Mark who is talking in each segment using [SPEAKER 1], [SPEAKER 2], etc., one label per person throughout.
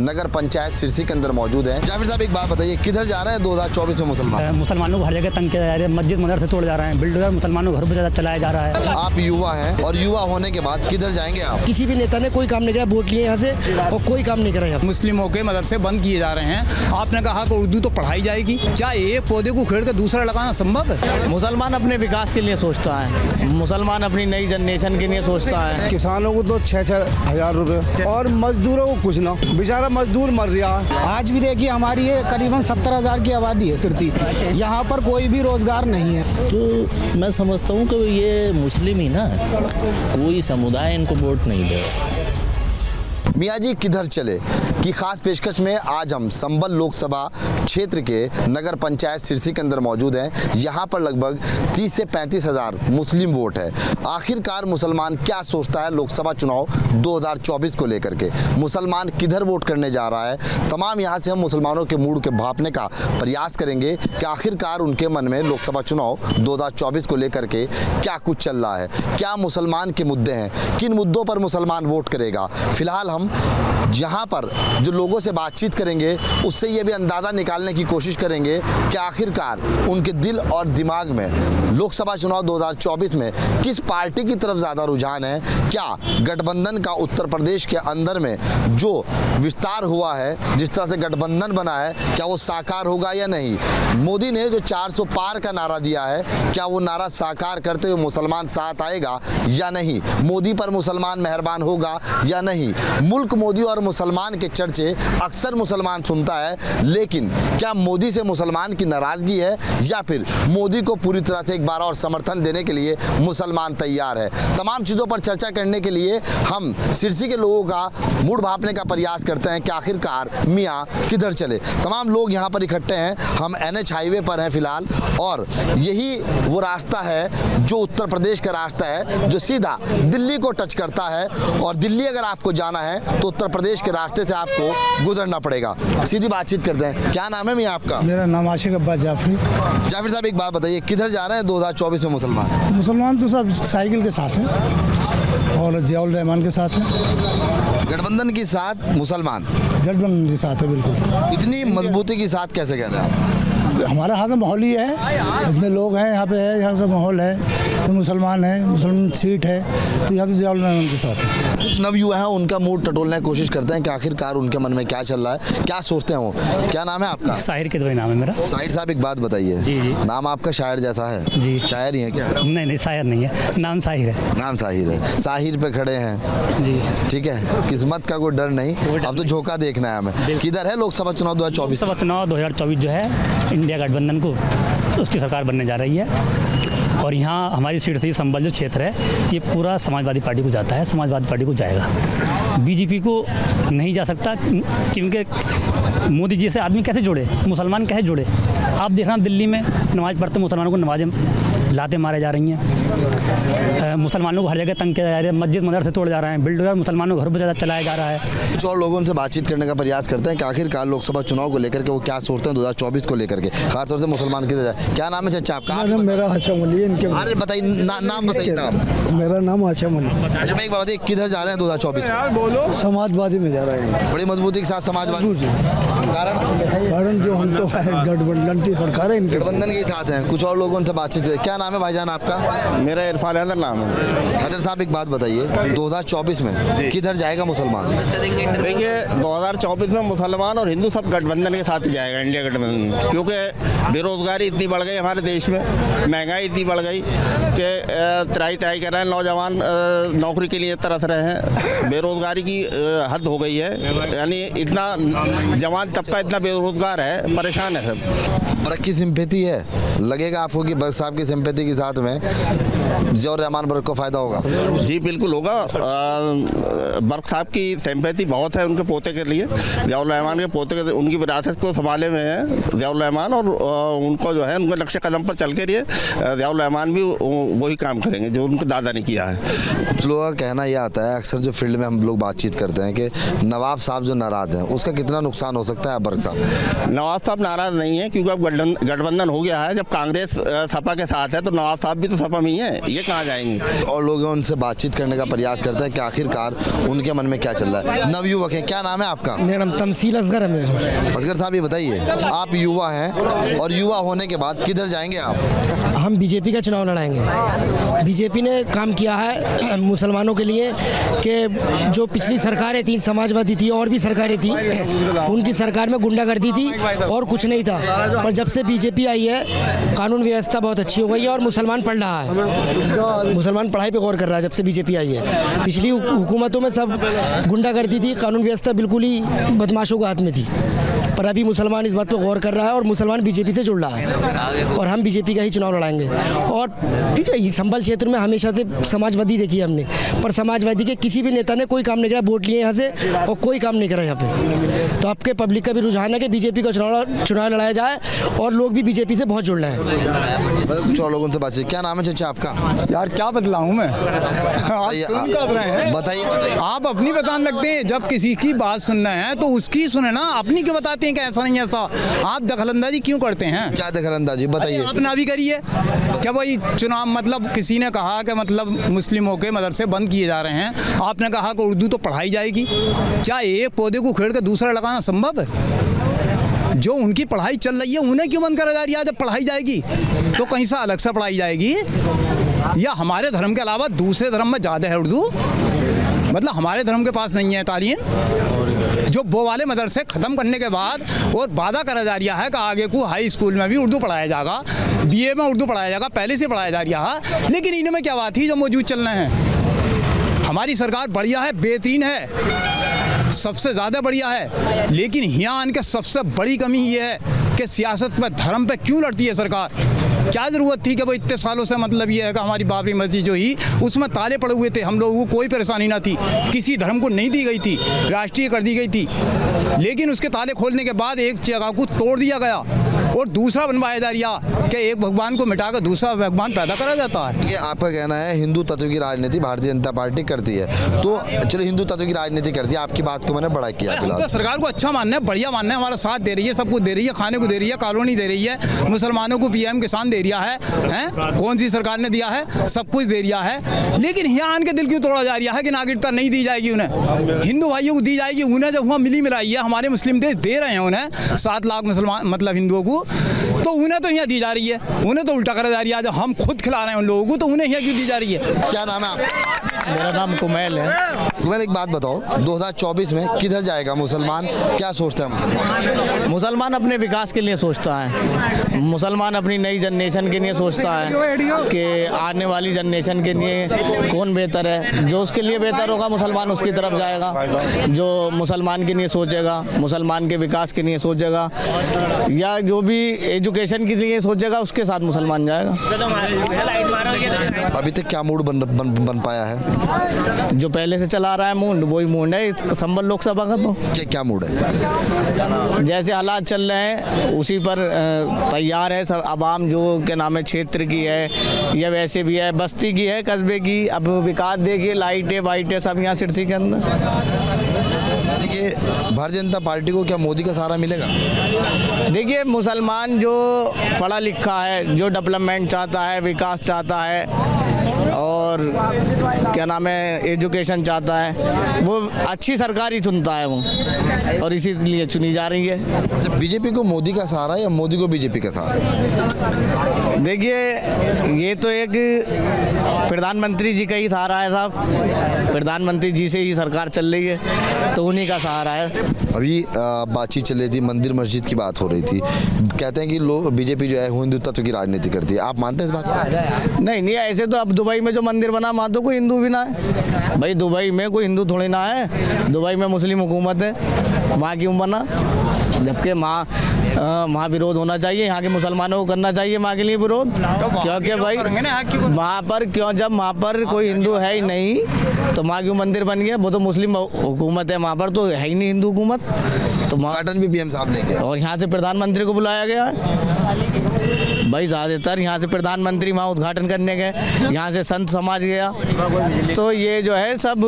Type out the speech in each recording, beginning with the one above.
[SPEAKER 1] नगर पंचायत सिरसी के अंदर मौजूद हैं। जाफिर साहब एक बात बताइए, किधर जा रहे हैं 2024 में मुसलमान?
[SPEAKER 2] मुसलमानों को हर जगह तंग किया जा रहा है, मस्जिद मदरसे तोड़ जा रहे हैं, बिल्डर मुसलमानों को घर पर ज़्यादा चलाया जा रहा है।
[SPEAKER 1] आप युवा हैं और युवा होने के बाद किधर जाएंगे आप?
[SPEAKER 3] किसी भी नेता ने कोई काम नहीं किया, वोट लिए यहाँ से और कोई काम नहीं करा यहाँ।
[SPEAKER 4] मुस्लिमों के मदरसे बंद किए जा रहे हैं। आपने कहा कि उर्दू तो पढ़ाई जाएगी, क्या एक पौधे को खेड़ के दूसरा लगाना संभव है?
[SPEAKER 5] मुसलमान अपने विकास के लिए सोचता है, मुसलमान अपनी नई जनरेशन के लिए सोचता है।
[SPEAKER 6] किसानों को तो 6-6 हज़ार रुपये और मजदूरों को कुछ ना, बेचारा मजदूर मर रहा है।
[SPEAKER 3] आज भी देखिए हमारी ये करीबन 70,000 की आबादी है सिरसी, यहाँ पर कोई भी रोजगार नहीं है।
[SPEAKER 5] तो मैं समझता हूँ कि ये मुस्लिम ही ना, कोई समुदाय इनको वोट नहीं दे।
[SPEAKER 1] मियाँ जी किधर चले की खास पेशकश में आज हम संबल लोकसभा क्षेत्र के नगर पंचायत सिरसी के अंदर मौजूद हैं। यहाँ पर लगभग 30 से 35 हज़ार मुस्लिम वोट है। आखिरकार मुसलमान क्या सोचता है लोकसभा चुनाव 2024 को लेकर के, मुसलमान किधर वोट करने जा रहा है? तमाम यहाँ से हम मुसलमानों के मूड के भांपने का प्रयास करेंगे कि आखिरकार उनके मन में लोकसभा चुनाव 2024 को लेकर के क्या कुछ चल रहा है, क्या मुसलमान के मुद्दे हैं, किन मुद्दों पर मुसलमान वोट करेगा। फिलहाल हम जहां पर जो लोगों से बातचीत करेंगे उससे ये भी अंदाज़ा निकालने की कोशिश करेंगे कि आखिरकार उनके दिल और दिमाग में लोकसभा चुनाव 2024 में किस पार्टी की तरफ ज़्यादा रुझान है। क्या गठबंधन का उत्तर प्रदेश के अंदर में जो विस्तार हुआ है, जिस तरह से गठबंधन बना है, क्या वो साकार होगा या नहीं? मोदी ने जो 400 पार का नारा दिया है, क्या वो नारा साकार करते हुए मुसलमान साथ आएगा या नहीं? मोदी पर मुसलमान मेहरबान होगा या नहीं? मुल्क मोदी और मुसलमान के चर्चे अक्सर मुसलमान सुनता है, लेकिन क्या मोदी से मुसलमान की नाराज़गी है या फिर मोदी को पूरी तरह से एक बार और समर्थन देने के लिए मुसलमान तैयार है? तमाम चीज़ों पर चर्चा करने के लिए हम सिरसी के लोगों का मूड भांपने का प्रयास करते हैं कि आखिरकार मियाँ किधर चले। तमाम लोग यहाँ पर इकट्ठे हैं। हम NH हाईवे पर हैं फिलहाल, और यही वो रास्ता है जो उत्तर प्रदेश का रास्ता है जो सीधा दिल्ली को टच करता है, और दिल्ली अगर आपको जाना है तो उत्तर प्रदेश के रास्ते से आपको गुजरना पड़ेगा। सीधी बातचीत करते हैं। क्या नाम है मियाँ आपका?
[SPEAKER 6] मेरा नाम आशिक अब्बास जाफरी।
[SPEAKER 1] जाफिर साहब एक बात बताइए, किधर जा रहे हैं 2024 में मुसलमान?
[SPEAKER 6] मुसलमान तो सब साइकिल के साथ हैं और जियाउल रहमान के साथ हैं,
[SPEAKER 1] गठबंधन के साथ मुसलमान
[SPEAKER 6] गठबंधन के साथ है। बिल्कुल
[SPEAKER 1] इतनी मजबूती के साथ कैसे कह रहे हैं आप?
[SPEAKER 6] हमारे हाथ में माहौल ही है, इतने लोग हैं यहाँ पे, है यहाँ का माहौल है, तो मुसलमान है, मुसलमान सीट है, तो यहाँ तो जियाउल रहमान के साथ है।
[SPEAKER 1] कुछ नवयुवा हैं, उनका मूड टटोलने की कोशिश करते हैं कि आखिरकार उनके मन में क्या चल रहा है, क्या सोचते हैं वो। क्या नाम है आपका?
[SPEAKER 2] साहिर के नाम है मेरा।
[SPEAKER 1] साहिर साहब एक बात बताइए।
[SPEAKER 2] जी जी।
[SPEAKER 1] नाम आपका शायर जैसा है।
[SPEAKER 2] जी।
[SPEAKER 1] शायर ही है क्या?
[SPEAKER 2] नहीं शायर नहीं है, नाम साहिर है।
[SPEAKER 1] नाम साहिर है। साहिर पे खड़े हैं
[SPEAKER 2] जी,
[SPEAKER 1] ठीक है, किस्मत का कोई डर नहीं, अब तो झोंका देखना है हमें। किधर है लोकसभा चुनाव 2024?
[SPEAKER 2] लोकसभा चुनाव 2024 जो है इंडिया गठबंधन को उसकी सरकार बनने जा रही है, और यहाँ हमारी सीट से संबल जो क्षेत्र है ये पूरा समाजवादी पार्टी को जाता है, समाजवादी पार्टी को जाएगा। बीजेपी को नहीं जा सकता, क्योंकि मोदी जी से आदमी कैसे जोड़े, मुसलमान कैसे जोड़े? आप देखना दिल्ली में नमाज पढ़ते मुसलमानों को नमाजें लाते मारे जा रही हैं, मुसलमानों को हर जगह तंग किया जा रहा है, मस्जिद मदरसे तोड़ जा रहे हैं, बिल्डर मुसलमानों को घर पर ज़्यादा चलाया जा रहा है।
[SPEAKER 1] कुछ और लोगों से बातचीत करने का प्रयास करते हैं कि आखिरकार लोकसभा चुनाव को लेकर के वो क्या सोचते हैं 2024 को लेकर के, खासतौर से मुसलमान किधर जाए। क्या नाम है चाचा आपका?
[SPEAKER 6] मेरा आशम अली है इनके।
[SPEAKER 1] अरे बताइए नाम बताइए। नाम?
[SPEAKER 6] मेरा नाम आशम अली।
[SPEAKER 1] अच्छा मैं एक बात बताइए, किधर जा रहे हैं 2024 में?
[SPEAKER 6] समाजवादी में जा रहे हैं,
[SPEAKER 1] बड़ी मजबूती के साथ समाजवादी।
[SPEAKER 6] कारण जो हम तो गठबंधन की सरकार है, इनके
[SPEAKER 1] गठबंधन के साथ हैं। कुछ और लोगों से बातचीत है। क्या नाम है भाईजान आपका?
[SPEAKER 7] मेरा इरफान हैदर नाम है।
[SPEAKER 1] हैदर साहब एक बात बताइए, 2024 में किधर जाएगा मुसलमान?
[SPEAKER 7] देखिए 2024 में मुसलमान और हिंदू सब गठबंधन के साथ ही जाएगा, इंडिया गठबंधन, क्योंकि बेरोजगारी इतनी बढ़ गई हमारे देश में, महंगाई इतनी बढ़ गई कि त्राई त्राई कर रहे हैं नौजवान, नौकरी के लिए तरस रहे हैं, बेरोजगारी की हद हो गई है, यानी इतना जवान तबका इतना बेरोजगार है, परेशान है सब।
[SPEAKER 1] बर्क की सिंपैथी है, लगेगा आपको कि बर्क साहब की सिंपैथी के साथ में जियाउर रहमान बर्क को फ़ायदा होगा?
[SPEAKER 7] जी बिल्कुल होगा। बर्क साहब की सिंपैथी बहुत है उनके पोते के लिए, जियाउर रहमान के पोते के, उनकी विरासत को संभाले में है जियाउर रहमान, और उनको जो है उनके नक्शे कदम पर चल के लिए जियाउर रहमान भी वही काम करेंगे जो उनके दादा ने किया है।
[SPEAKER 1] कुछ लोगों का कहना यह आता है, अक्सर जो फील्ड में हम लोग बातचीत करते हैं, कि नवाब साहब जो नाराज़ हैं उसका कितना नुकसान हो सकता है बर्क साहब?
[SPEAKER 7] नवाब साहब नाराज़ नहीं है, क्योंकि अब गठबंधन हो गया है, जब कांग्रेस सपा के साथ है तो नवाब साहब भी तो सपा में ही है, ये कहाँ जाएंगे।
[SPEAKER 1] और लोग उनसे बातचीत करने का प्रयास करते हैं कि आखिरकार उनके मन में क्या चल रहा है। नवयुवक हैं, क्या नाम है आपका?
[SPEAKER 3] मेरा नाम तमसील असगर है। मेरा
[SPEAKER 1] असगर साहब, ये बताइए, आप युवा हैं और युवा होने के बाद किधर जाएंगे आप?
[SPEAKER 3] हम बीजेपी का चुनाव लड़ाएंगे। बीजेपी ने काम किया है मुसलमानों के लिए कि जो पिछली सरकारें थी, समाजवादी थी और भी सरकारें थी, उनकी सरकार में गुंडागर्दी थी और कुछ नहीं था। पर जब से बीजेपी आई है कानून व्यवस्था बहुत अच्छी हो गई है और मुसलमान पढ़ रहा है, मुसलमान पढ़ाई पे गौर कर रहा है जब से बीजेपी आई है। पिछली हुकूमतों में सब गुंडागर्दी थी, कानून व्यवस्था बिल्कुल ही बदमाशों के हाथ में थी। पर अभी मुसलमान इस बात पर गौर कर रहा है और मुसलमान बीजेपी से जुड़ रहा है और हम बीजेपी का ही चुनाव लड़ाएंगे। और संभल क्षेत्र में हमेशा से समाजवादी देखी है हमने, पर समाजवादी के किसी भी नेता ने कोई काम नहीं करा। वोट लिए यहाँ से और कोई काम नहीं करा यहाँ पे। तो आपके पब्लिक का भी रुझान है कि बीजेपी का चुनाव लड़ाया जाए और लोग भी बीजेपी से बहुत जुड़ रहे हैं।
[SPEAKER 1] कुछ और लोगों से बातचीत। क्या नाम है चाचा आपका?
[SPEAKER 4] यार क्या बतलाऊं मैं, आप सुन कब रहे हैं?
[SPEAKER 1] बताइए।
[SPEAKER 4] आप अपनी बताने लगते हैं, जब किसी की बात सुनना है तो उसकी सुने ना, अपनी क्यों बताते हैं कि ऐसा नहीं ऐसा। आप दखलंदाजी क्यों करते हैं?
[SPEAKER 1] क्या दखलंदाजी बताइए।
[SPEAKER 4] आप ना भी करिए। क्या भाई चुनाव मतलब किसी ने कहा कि मतलब मुस्लिमों के मदरसे बंद किए जा रहे हैं, आपने कहा कि उर्दू तो पढ़ाई जाएगी। क्या एक पौधे को उखेड़ के दूसरा लगाना संभव है? जो उनकी पढ़ाई चल रही है उन्हें क्यों बंद करा जा रही है? जब पढ़ाई जाएगी तो कहीं से अलग से पढ़ाई जाएगी, या हमारे धर्म के अलावा दूसरे धर्म में ज़्यादा है उर्दू? मतलब हमारे धर्म के पास नहीं है तालीम? जो वो वाले मदरसे ख़त्म करने के बाद और वादा करा जा रहा है कि आगे को हाई स्कूल में भी उर्दू पढ़ाया जाएगा, बीए में उर्दू पढ़ाया जाएगा, पहले से पढ़ाया जा रहा है। लेकिन इनमें क्या बात थी जो मौजूद चल रहे हैं? हमारी सरकार बढ़िया है, बेहतरीन है, सबसे ज़्यादा बढ़िया है, लेकिन यहाँ आने के सबसे बड़ी कमी ये है कि सियासत में धर्म पे क्यों लड़ती है सरकार? क्या ज़रूरत थी कि भाई इतने सालों से मतलब ये है कि हमारी बाबरी मस्जिद जो ही उसमें ताले पड़े हुए थे, हम लोगों को कोई परेशानी ना थी, किसी धर्म को नहीं दी गई थी, राष्ट्रीय कर दी गई थी। लेकिन उसके ताले खोलने के बाद एक जगह को तोड़ दिया गया और दूसरा बनवाया जा रहा कि एक भगवान को मिटाकर दूसरा भगवान पैदा करा जाता है।
[SPEAKER 1] ये आपका कहना है हिंदू तत्व की राजनीति भारतीय जनता पार्टी करती है, तो चलो हिंदू तत्व की राजनीति करती है, आपकी बात को मैंने बड़ा किया। फिलहाल
[SPEAKER 4] सरकार को अच्छा मानना है, बढ़िया मानना है, हमारा साथ दे रही है, सब कुछ दे रही है, खाने को दे रही है, कॉलोनी दे रही है, मुसलमानों को पीएम किसान दे रहा है, कौन सी सरकार ने दिया है? सब कुछ दे रहा है। लेकिन यहाँ आन के दिल क्यों तोड़ा जा रहा है कि नागरिकता नहीं दी जाएगी उन्हें? हिंदू भाइयों को दी जाएगी, उन्हें जब वहाँ मिली मिलाई है, हमारे मुस्लिम देश दे रहे हैं उन्हें 7 लाख मुसलमान मतलब हिंदुओं को, तो उन्हें तो यहाँ दी जा रही है, उन्हें तो उल्टा करा जा रही है। जब हम खुद खिला रहे हैं उन लोगों को तो उन्हें यहाँ क्यों दी जा रही है?
[SPEAKER 1] क्या नाम है आपका?
[SPEAKER 5] मेरा नाम कुमैल है।
[SPEAKER 1] कुमैल, एक बात बताओ, 2024 में किधर जाएगा मुसलमान? क्या सोचता है
[SPEAKER 5] मुसलमान अपने विकास के लिए सोचता है, मुसलमान अपनी नई जनरेशन के लिए सोचता है कि आने वाली जनरेशन के लिए कौन बेहतर है, जो उसके लिए बेहतर होगा मुसलमान उसकी तरफ जाएगा, जो मुसलमान के लिए सोचेगा, मुसलमान के विकास के लिए सोचेगा, या जो भी एजुकेशन के लिए सोचेगा उसके साथ मुसलमान जाएगा।
[SPEAKER 1] अभी तक क्या मूड बन पाया है?
[SPEAKER 5] जो पहले से चला रहा है मूड वही मूड है संभल लोकसभा का। तो
[SPEAKER 1] क्या मूड है?
[SPEAKER 5] जैसे हालात चल रहे हैं उसी पर तैयार है सब आवाम, जो के नाम है क्षेत्र की है या वैसे भी है बस्ती की है कस्बे की। अब विकास देखिए, लाइटें वाइटें सब यहाँ सिरसी के अंदर।
[SPEAKER 1] ये भारतीय जनता पार्टी को क्या मोदी का सहारा मिलेगा?
[SPEAKER 5] देखिए मुसलमान जो पढ़ा लिखा है, जो डेवलपमेंट चाहता है, विकास चाहता है और क्या नाम है एजुकेशन चाहता है, वो अच्छी सरकार ही चुनता है वो, और इसीलिए चुनी जा रही है।
[SPEAKER 1] बीजेपी को मोदी का सहारा या मोदी को बीजेपी का सहारा?
[SPEAKER 5] देखिए ये तो एक प्रधानमंत्री जी का ही सहारा है साहब, प्रधानमंत्री जी से ही सरकार चल रही है तो उन्हीं का सहारा है।
[SPEAKER 1] अभी बातचीत चल रही थी, मंदिर मस्जिद की बात हो रही थी, कहते हैं कि लोग बीजेपी जो है हिंदू तत्व की राजनीति करती है, आप मानते हैं इस बात को?
[SPEAKER 5] नहीं, ऐसे तो अब दुबई में जो मंदिर बना वहाँ तो कोई हिंदू भी ना है भाई, दुबई में कोई हिंदू थोड़ी ना है, दुबई में मुस्लिम हुकूमत है, वहाँ क्यों बना? जबकि वहाँ विरोध होना चाहिए, यहाँ के मुसलमानों को करना चाहिए वहाँ के लिए विरोध, क्योंकि भाई वहाँ पर क्यों, जब वहाँ पर कोई हिंदू है ही नहीं तो वहाँ क्यों मंदिर बन गया? वो तो मुस्लिम हुकूमत है, वहाँ पर तो है ही नहीं हिंदू हुकूमत, तो
[SPEAKER 1] उद्घाटन भी पीएम साहब ने किया
[SPEAKER 5] और यहाँ से प्रधानमंत्री को बुलाया गया है। भाई ज़्यादातर यहाँ से प्रधानमंत्री वहाँ उद्घाटन करने गए, यहाँ से संत समाज गया, तो ये जो है सब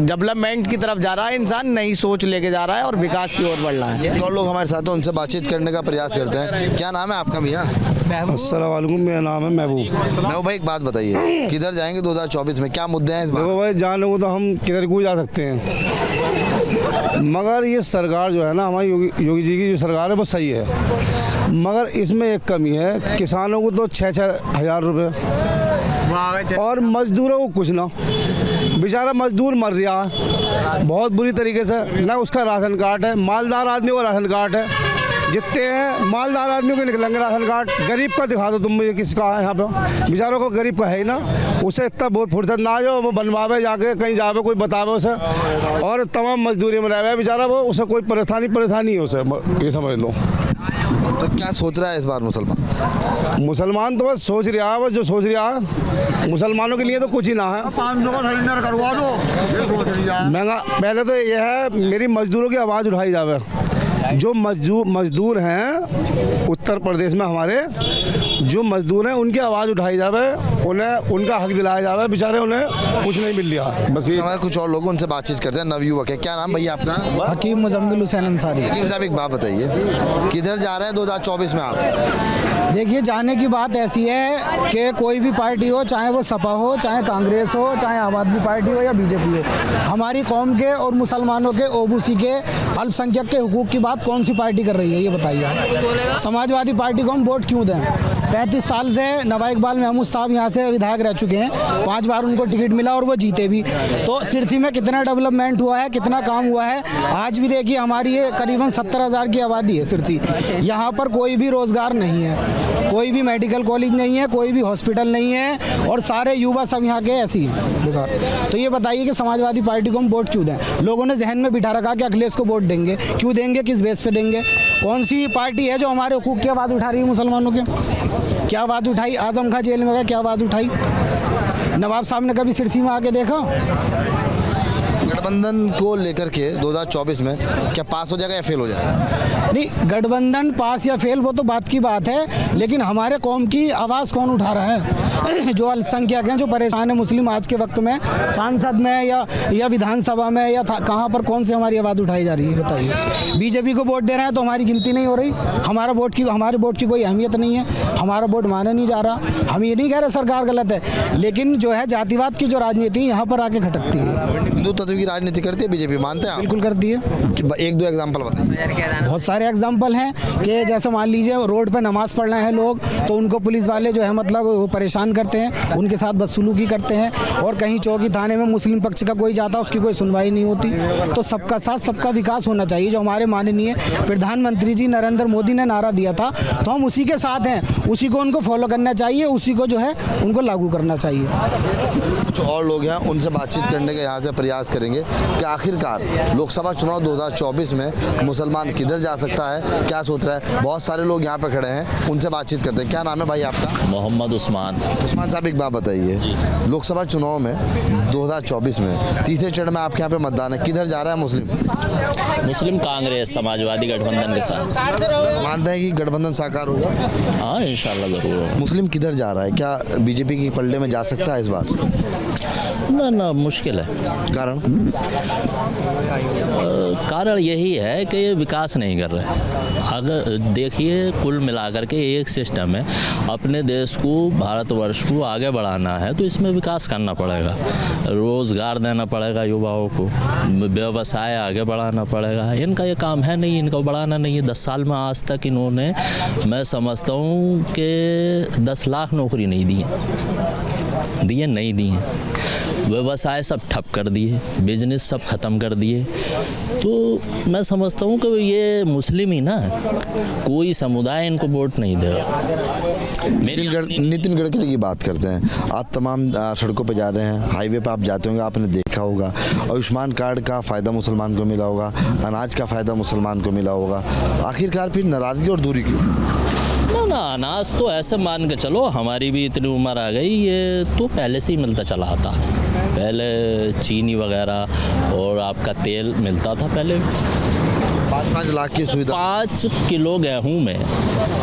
[SPEAKER 5] डेवलपमेंट की तरफ जा रहा है, इंसान नई सोच लेके जा रहा है और विकास की ओर बढ़ रहा है।
[SPEAKER 1] तो और लोग हमारे साथ हैं, उनसे बातचीत करने का प्रयास करते हैं। क्या नाम है आपका भैया?
[SPEAKER 6] अस्सलाम वालेकुम, मेरा नाम है महबूब।
[SPEAKER 1] महबूब भाई, एक बात बताइए, किधर जाएंगे 2024 में, क्या मुद्दे हैं इस बार?
[SPEAKER 6] देखो भाई, जाने को तो हम किधर को जा सकते हैं, मगर ये सरकार जो है ना, हमारी योगी जी की जो सरकार है वो सही है, मगर इसमें एक कमी है, किसानों को तो 6-6 हज़ार रुपये और मजदूरों को कुछ ना। बेचारा मजदूर मर रहा है बहुत बुरी तरीके से, ना उसका राशन कार्ड है, मालदार आदमी का राशन कार्ड है, जितने हैं मालदार आदमी को निकलेंगे राशन कार्ड, गरीब का दिखा दो तुम मुझे किसका है यहाँ पे, बेचारों को गरीब का है ही ना, उसे इतना बहुत फुर्सत ना आ जाओ, वो बनवावे जाके कहीं जावे, कोई बतावे उसे, और तमाम मजदूरी में रहे बेचारा, वो उसे कोई परेशानी है उसे, ये समझ लो।
[SPEAKER 1] तो क्या सोच रहा है इस बार
[SPEAKER 6] मुसलमान तो बस सोच रहा है, बस जो सोच रहा है, मुसलमानों के लिए तो कुछ ही ना है।
[SPEAKER 7] 500 का सिलेंडर करवा दो, ये सोच रही है।
[SPEAKER 6] महंगा, पहले तो यह है मेरी मजदूरों की आवाज़ उठाई जावे, जो मजदूर हैं उत्तर प्रदेश में हमारे, जो मजदूर हैं उनकी आवाज़ उठाई जावे, उन्हें उनका हक दिलाया जावे, बेचारे उन्हें कुछ नहीं मिल रहा। बस ये
[SPEAKER 1] हमारे कुछ और लोग उनसे बातचीत करते हैं, नवयुवक है। क्या नाम भैया आपका?
[SPEAKER 3] हकीम मुजम्मिल हुसैन अंसारी।
[SPEAKER 1] हकीम साहब, एक बात बताइए, किधर जा रहे हैं 2024 में आप?
[SPEAKER 3] देखिए, जाने की बात ऐसी है कि कोई भी पार्टी हो, चाहे वो सपा हो, चाहे कांग्रेस हो, चाहे आम आदमी पार्टी हो या बीजेपी हो, हमारी कौम के और मुसलमानों के, ओबीसी के, अल्पसंख्यक के हुकूक की बात कौन सी पार्टी कर रही है, ये बताइए। समाजवादी पार्टी को हम वोट क्यों दें? 35 साल से नवाब इकबाल महमूद साहब यहाँ से विधायक रह चुके हैं, 5 बार उनको टिकट मिला और वो जीते भी। तो सिरसी में कितना डेवलपमेंट हुआ है, कितना काम हुआ है। आज भी देखिए, हमारी ये करीबन 70,000 की आबादी है सिरसी, यहाँ पर कोई भी रोज़गार नहीं है, कोई भी मेडिकल कॉलेज नहीं है, कोई भी हॉस्पिटल नहीं है, और सारे युवा सब यहाँ के ऐसे ही हैं बेकार। तो ये बताइए कि समाजवादी पार्टी को हम वोट क्यों दें? लोगों ने जहन में बिठा रखा कि अखिलेश को वोट देंगे, क्यों देंगे, किस बेस पे देंगे? कौन सी पार्टी है जो हमारे हुकूक की आवाज़ उठा रही है? मुसलमानों के क्या आवाज़ उठाई? आजम खां जेल में गया, क्या आवाज़ उठाई? नवाब साहब ने कभी सिरसी में आके देखा?
[SPEAKER 1] गठबंधन को लेकर के 2024 में क्या पास हो जाएगा या फेल हो जाएगा?
[SPEAKER 3] नहीं, गठबंधन पास या फेल वो तो बात की बात है, लेकिन हमारे कौम की आवाज़ कौन उठा रहा है? जो अल्पसंख्यक हैं, जो परेशान है मुस्लिम आज के वक्त में, सांसद में या विधानसभा में या कहाँ पर कौन सी हमारी आवाज़ उठाई जा रही है, बताइए। बीजेपी को वोट दे रहे हैं तो हमारी गिनती नहीं हो रही, हमारे वोट की कोई अहमियत नहीं है, हमारा वोट माने नहीं जा रहा। हम ये नहीं कह रहे सरकार गलत है, लेकिन जो है जातिवाद की जो राजनीति यहाँ पर आके खटकती है।
[SPEAKER 1] हिंदू तत्व की राजनीति करती है बीजेपी, मानते हैं आप?
[SPEAKER 3] बिल्कुल करती है।
[SPEAKER 1] एक दो एग्जाम्पल बताइए।
[SPEAKER 3] बहुत सारे एग्जाम्पल हैं कि जैसे मान लीजिए रोड पर नमाज़ पढ़ रहे हैं लोग, तो उनको पुलिस वाले जो है मतलब वो परेशान करते हैं, उनके साथ बदसलूकी करते हैं, और कहीं चौकी थाने में मुस्लिम पक्ष का कोई जाता है, उसकी कोई सुनवाई नहीं होती। तो सबका साथ सबका विकास होना चाहिए, जो हमारे माननीय प्रधानमंत्री जी नरेंद्र मोदी ने नारा दिया था, तो हम उसी के साथ हैं, उसी को उनको फॉलो करना चाहिए, उसी को जो है उनको लागू करना चाहिए।
[SPEAKER 1] कुछ और लोग हैं, उनसे बातचीत करने का यहाँ से प्रयास करेंगे कि आखिरकार लोकसभा चुनाव 2024 में मुसलमान किधर जा सकता है, क्या सोच रहा है। बहुत सारे लोग यहाँ पे खड़े हैं, उनसे बातचीत करते हैं। क्या नाम है भाई आपका?
[SPEAKER 8] मोहम्मद उस्मान
[SPEAKER 1] साहब, एक बात बताइए, लोकसभा चुनाव में 2024 में तीसरे चरण में आपके यहाँ पे मतदान है, किधर जा रहा है
[SPEAKER 8] मुस्लिम कांग्रेस समाजवादी गठबंधन के साथ।
[SPEAKER 1] मानते हैं कि गठबंधन साकार होगा?
[SPEAKER 8] हाँ, इंशाल्लाह ज़रूर होगा।
[SPEAKER 1] मुस्लिम किधर जा रहा है, क्या बीजेपी की पलड़े में जा सकता है इस बार?
[SPEAKER 8] ना मुश्किल है। कारण यही है कि ये विकास नहीं कर रहे। अगर देखिए, कुल मिलाकर के एक सिस्टम है, अपने देश को, भारतवर्ष को आगे बढ़ाना है तो इसमें विकास करना पड़ेगा, रोज़गार देना पड़ेगा युवाओं को, व्यवसाय आगे बढ़ाना पड़ेगा। इनका ये काम है नहीं, इनको बढ़ाना नहीं है। 10 साल में आज तक इन्होंने, मैं समझता हूँ कि 10 लाख नौकरी नहीं दिए नहीं दिए, व्यवसाय सब ठप कर दिए, बिजनेस सब ख़त्म कर दिए। तो मैं समझता हूँ कि ये मुस्लिम ही ना, कोई समुदाय इनको वोट नहीं देगा।
[SPEAKER 1] नितिन गडकरी की बात करते हैं, आप तमाम सड़कों पर जा रहे हैं, हाईवे पर आप जाते होंगे, आपने देखा होगा आयुष्मान कार्ड का फ़ायदा मुसलमान को मिला होगा, अनाज का फ़ायदा मुसलमान को मिला होगा, आखिरकार फिर नाराज़गी और दूरी क्यों?
[SPEAKER 8] ना, अनाज तो ऐसे मान के चलो, हमारी भी इतनी उम्र आ गई, ये तो पहले से ही मिलता चला आता है। पहले चीनी वगैरह और आपका तेल मिलता था पहले,
[SPEAKER 1] 5-5 लाख की सुविधा।
[SPEAKER 8] 5 किलो गेहूं में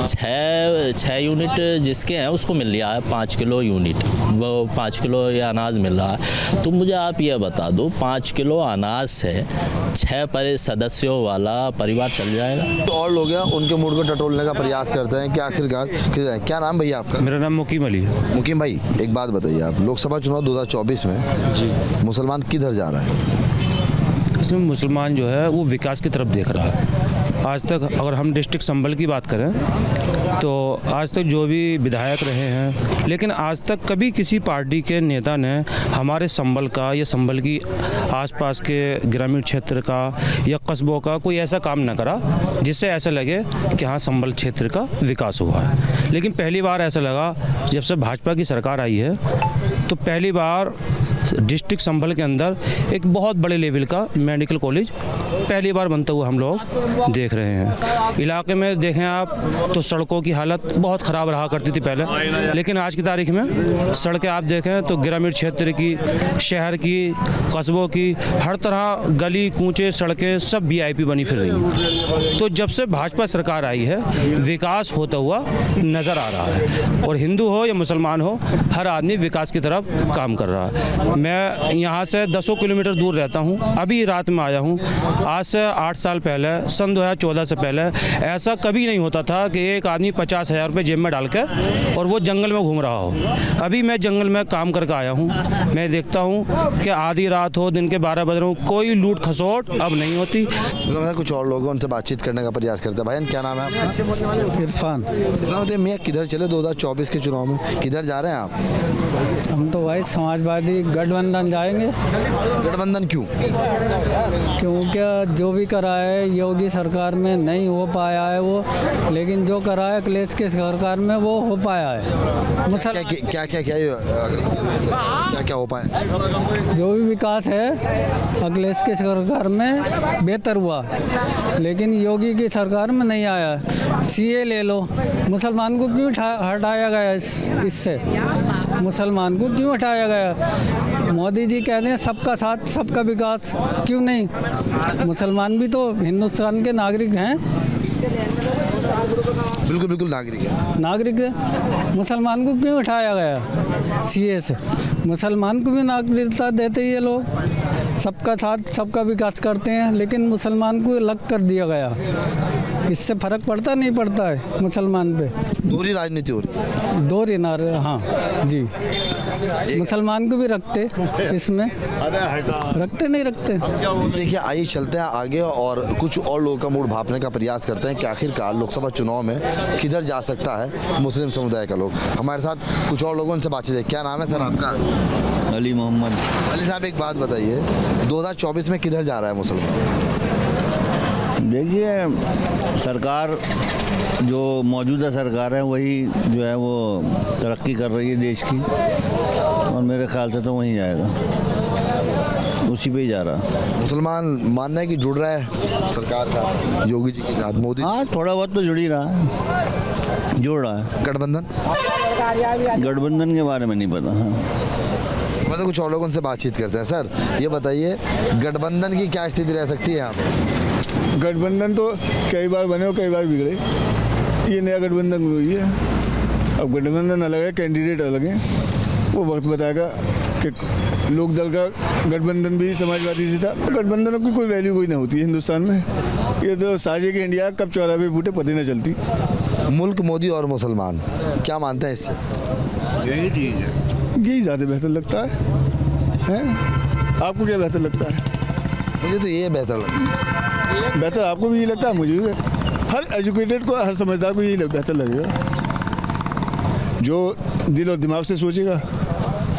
[SPEAKER 8] 6 यूनिट जिसके हैं उसको मिल रहा है 5 किलो यूनिट, वो 5 किलो ये अनाज मिल रहा है। तो मुझे आप ये बता दो 5 किलो अनाज से 6 सदस्यों वाला परिवार चल जाएगा?
[SPEAKER 1] तो और लोग हैं उनके मूड को टटोलने का प्रयास करते हैं कि आखिरकार क्या नाम भैया आपका?
[SPEAKER 9] मेरा नाम मुकीम अली है।
[SPEAKER 1] मुकीम भाई, एक बात बताइए, आप लोकसभा चुनाव 2024 में जी मुसलमान किधर जा रहा है?
[SPEAKER 9] इसमें मुसलमान जो है वो विकास की तरफ देख रहा है। आज तक अगर हम डिस्ट्रिक्ट संभल की बात करें तो आज तक जो भी विधायक रहे हैं, लेकिन आज तक कभी किसी पार्टी के नेता ने हमारे संभल का या संभल की आसपास के ग्रामीण क्षेत्र का या कस्बों का कोई ऐसा काम न करा जिससे ऐसा लगे कि हाँ संभल क्षेत्र का विकास हुआ है। लेकिन पहली बार ऐसा लगा जब से भाजपा की सरकार आई है तो पहली बार डिस्ट्रिक्ट संभल के अंदर एक बहुत बड़े लेवल का मेडिकल कॉलेज पहली बार बनता हुआ हम लोग देख रहे हैं। इलाके में देखें आप तो सड़कों की हालत बहुत ख़राब रहा करती थी पहले, लेकिन आज की तारीख में सड़कें आप देखें तो ग्रामीण क्षेत्र की, शहर की, कस्बों की, हर तरह गली कूचे सड़कें सब VIP बनी फिर रही हैं। तो जब से भाजपा सरकार आई है विकास होता हुआ नज़र आ रहा है, और हिंदू हो या मुसलमान हो हर आदमी विकास की तरफ काम कर रहा है। मैं यहाँ से 10 किलोमीटर दूर रहता हूँ, अभी रात में आया हूँ। आज से 8 साल पहले सन 2014 से पहले ऐसा कभी नहीं होता था कि एक आदमी 50,000 रुपये जेब में डाल के और वो जंगल में घूम रहा हो। अभी मैं जंगल में काम करके आया हूँ, मैं देखता हूँ कि आधी रात हो, दिन के 12 बज रहे हो, कोई लूट खसोट अब नहीं होती।
[SPEAKER 1] कुछ और लोगों उनसे बातचीत करने का प्रयास करते हैं। भाई क्या नाम है आपका?
[SPEAKER 10] इरफान।
[SPEAKER 1] मैं किधर चले 2024 के चुनाव में, किधर जा रहे हैं आप?
[SPEAKER 10] हम तो भाई समाजवादी गठबंधन जाएंगे।
[SPEAKER 1] गठबंधन क्यों?
[SPEAKER 10] क्योंकि जो भी करा है योगी सरकार में नहीं हो पाया है वो, लेकिन जो करा है अखिलेश की सरकार में वो हो पाया है।
[SPEAKER 1] क्या क्या हो पाया?
[SPEAKER 10] जो भी विकास है अखिलेश की सरकार में बेहतर हुआ, लेकिन योगी की सरकार में नहीं आया। CA ले लो, मुसलमान को क्यों हटाया गया? इससे मुसलमान को क्यों हटाया गया? मोदी जी कहते हैं सबका साथ सबका विकास, क्यों नहीं? मुसलमान भी तो हिंदुस्तान के नागरिक हैं।
[SPEAKER 1] बिल्कुल बिल्कुल नागरिक
[SPEAKER 10] है। मुसलमान को क्यों उठाया गया CA से? मुसलमान को भी नागरिकता देते ये लोग, सबका साथ सबका विकास करते हैं, लेकिन मुसलमान को अलग कर दिया गया। इससे फर्क पड़ता नहीं पड़ता है मुसलमान पे?
[SPEAKER 1] दोहरी राजनीति हो रही है।
[SPEAKER 10] दोहरी हाँ जी, मुसलमान को भी रखते इसमें, रखते नहीं रखते।
[SPEAKER 1] देखिए आइए चलते हैं आगे और कुछ और लोगों का मूड भापने का प्रयास करते हैं कि आखिरकार लोकसभा चुनाव में किधर जा सकता है मुस्लिम समुदाय का लोग। हमारे साथ कुछ और लोगों से बातचीत है। क्या नाम है सर आपका?
[SPEAKER 11] अली मोहम्मद।
[SPEAKER 1] अली साहब एक बात बताइए, 2024 में किधर जा रहा है मुसलमान?
[SPEAKER 11] देखिए सरकार जो मौजूदा सरकार है वही जो है वो तरक्की कर रही है देश की, और मेरे ख्याल से तो वहीं जाएगा, उसी पे ही जा रहा।
[SPEAKER 1] मुसलमान मानना है कि जुड़ रहा है सरकार का योगी जी के साथ, मोदी?
[SPEAKER 11] हाँ थोड़ा बहुत तो जुड़ ही रहा है, जुड़ रहा है। गठबंधन के बारे में नहीं पता। हाँ
[SPEAKER 1] मतलब कुछ और लोग उनसे बातचीत करते हैं। सर ये बताइए गठबंधन की क्या स्थिति रह सकती है यहाँ पे?
[SPEAKER 12] गठबंधन तो कई बार बने और कई बार बिगड़े, ये नया गठबंधन हुई है। अब गठबंधन अलग है, कैंडिडेट अलग है, वो वक्त बताएगा कि लोक दल का गठबंधन भी समाजवादी से था। गठबंधनों की कोई वैल्यू कोई नहीं होती है हिंदुस्तान में, ये तो साझे की इंडिया कब चौराहे फूटे पता नहीं चलती।
[SPEAKER 1] मुल्क मोदी और मुसलमान क्या मानते हैं इससे?
[SPEAKER 12] यही चीज़ है, यही ज़्यादा बेहतर लगता है? आपको क्या बेहतर लगता है?
[SPEAKER 1] मुझे तो ये बेहतर लगता है।
[SPEAKER 12] बेहतर आपको भी यही लगता है? मुझे भी। हर एजुकेटेड को, हर समझदार को यही बेहतर लगेगा। जो दिल और दिमाग से सोचेगा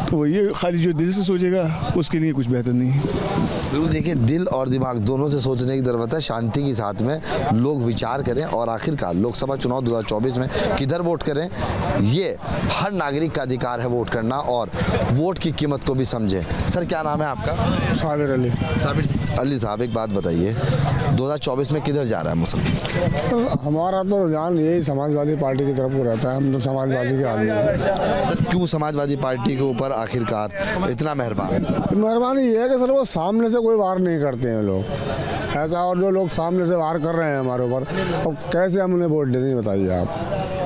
[SPEAKER 12] तो ये, खाली जो दिल से सोचेगा उसके लिए कुछ बेहतर नहीं है।
[SPEAKER 1] बिल्कुल, देखिए दिल और दिमाग दोनों से सोचने की ज़रूरत है। शांति के साथ में लोग विचार करें और आखिरकार लोकसभा चुनाव 2024 में किधर वोट करें, ये हर नागरिक का अधिकार है वोट करना, और वोट की कीमत को भी समझें। सर क्या नाम है आपका?
[SPEAKER 12] साबिर अली।
[SPEAKER 1] साबिर अली साहब एक बात बताइए, 2024 में किधर जा रहा है मुसलमान?
[SPEAKER 12] हमारा तो रुझान यही समाजवादी पार्टी की तरफ को रहता है। हम तो समाजवादी के आदमी हैं।
[SPEAKER 1] सर क्यों समाजवादी पार्टी के ऊपर आखिरकार इतना मेहरबान?
[SPEAKER 12] मेहरबानी ये है कि सर वो सामने से कोई वार नहीं करते हैं लोग ऐसा, और जो लोग सामने से वार कर रहे हैं हमारे ऊपर, अब कैसे हम उन्हें वोट देंगे बताइए आप?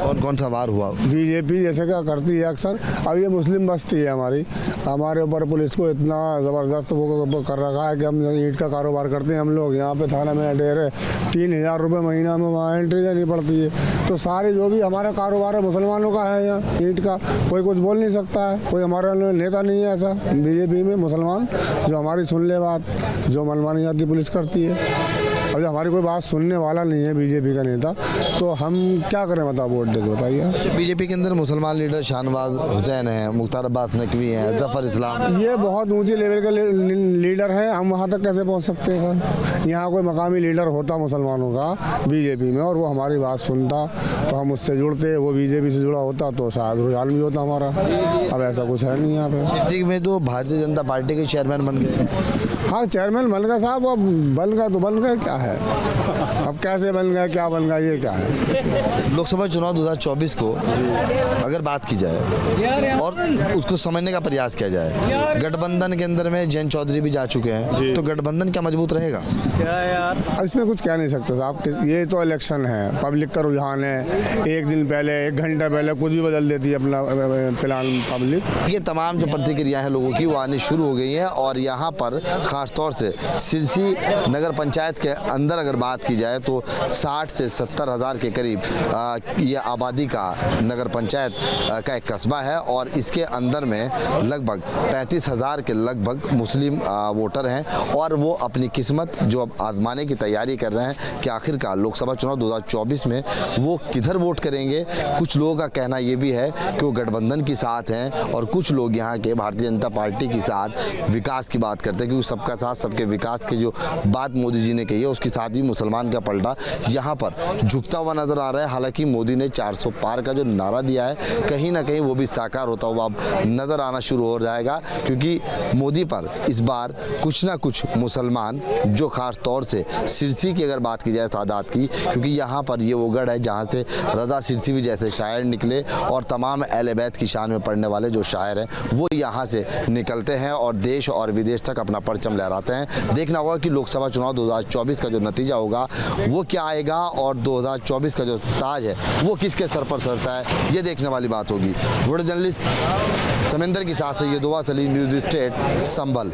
[SPEAKER 1] कौन कौन सा वार हुआ?
[SPEAKER 12] बीजेपी जैसे क्या करती है अक्सर। अब ये मुस्लिम बस्ती है हमारे ऊपर पुलिस को इतना ज़बरदस्त वो कर रखा है कि हम ईंट का कारोबार करते हैं हम लोग, यहाँ पे थाना में डेरे 3,000 रुपये महीना में वहाँ एंट्री देनी पड़ती है। तो सारे जो भी हमारा कारोबार है मुसलमानों का है यहाँ ईंट का, कोई कुछ बोल नहीं सकता है। कोई हमारा नेता नहीं है ऐसा बीजेपी में मुसलमान जो हमारी सुन ले बात, जो मनमानी आती पुलिस करती है। अब जब हमारी कोई बात सुनने वाला नहीं है बीजेपी का नेता, तो हम क्या करें बताओ वोट दे के बताइए?
[SPEAKER 1] बीजेपी के अंदर मुसलमान लीडर शाहनवाज हुसैन हैं, मुख्तार अब्बास नकवी हैं, जफर इस्लाम,
[SPEAKER 12] ये बहुत ऊंचे लेवल के लीडर हैं। हम वहाँ तक कैसे पहुँच सकते हैं सर? यहाँ कोई मकामी लीडर होता मुसलमानों का बीजेपी में और वो हमारी बात सुनता तो हम उससे जुड़ते, वो बीजेपी से जुड़ा होता तो शायद रुझान भी होता हमारा। अब ऐसा कुछ है नहीं यहाँ पे।
[SPEAKER 1] सिरसी में तो भारतीय जनता पार्टी के चेयरमैन बन गए।
[SPEAKER 12] हाँ चेयरमैन बन गए साहब, अब बन गए तो बन गए, क्या है अब कैसे बन गए क्या बन गया ये क्या है?
[SPEAKER 1] लोकसभा चुनाव 2024 को अगर बात की जाए और उसको समझने का प्रयास किया जाए, गठबंधन के अंदर में जयंत चौधरी भी जा चुके हैं, तो गठबंधन क्या मजबूत रहेगा?
[SPEAKER 12] क्या यार इसमें कुछ कह नहीं सकते साहब, ये तो इलेक्शन है, पब्लिक का रुझान है। एक दिन पहले 1 घंटा पहले कुछ भी बदल देती है अपना प्लान पब्लिक।
[SPEAKER 1] ये तमाम जो प्रतिक्रिया है लोगों की वो आनी शुरू हो गई हैं और यहाँ पर ख़ासतौर से सिरसी नगर पंचायत के अंदर अगर बात की जाए तो 60 से 70 हज़ार के करीब ये आबादी का नगर पंचायत का एक कस्बा है और इसके अंदर में लगभग 35,000 के लगभग मुस्लिम वोटर हैं और वो अपनी किस्मत जो अब आजमाने की तैयारी कर रहे हैं कि आखिरकार लोकसभा चुनाव 2024 में वो किधर वोट करेंगे। कुछ लोगों का कहना ये भी है कि वो गठबंधन के साथ हैं और कुछ लोग यहाँ के भारतीय जनता पार्टी के साथ विकास की बात करते हैं, क्योंकि सबका साथ सबके विकास की जो बात मोदी जी ने कही है उसके साथ ही मुसलमान का पलटा यहाँ पर झुकता हुआ नजर आ रहा है। हालांकि मोदी ने 400 पार का जो नारा दिया है कहीं ना कहीं वो भी साकार होता हुआ अब नजर आना शुरू हो जाएगा, क्योंकि मोदी पर इस बार कुछ ना कुछ मुसलमान जो खास तौर से सिरसी की अगर बात की जाए सादात की, क्योंकि यहाँ पर ये वो गढ़ है जहाँ से रजा सिरसी भी जैसे शायर निकले और तमाम अहले बैत की शान में पढ़ने वाले जो शायर हैं वो यहाँ से निकलते हैं और देश और विदेश तक अपना परचम लहराते हैं। देखना होगा कि लोकसभा चुनाव 2024 का जो नतीजा होगा वो क्या आएगा और 2024 का जो ताज है वो किसके सर पर सरता है, ये देखने वाली बात होगी। वीडियो जर्नलिस्ट समेंदर के साथ से ये दुआ सलीम, न्यूज़ स्टेट, संभल।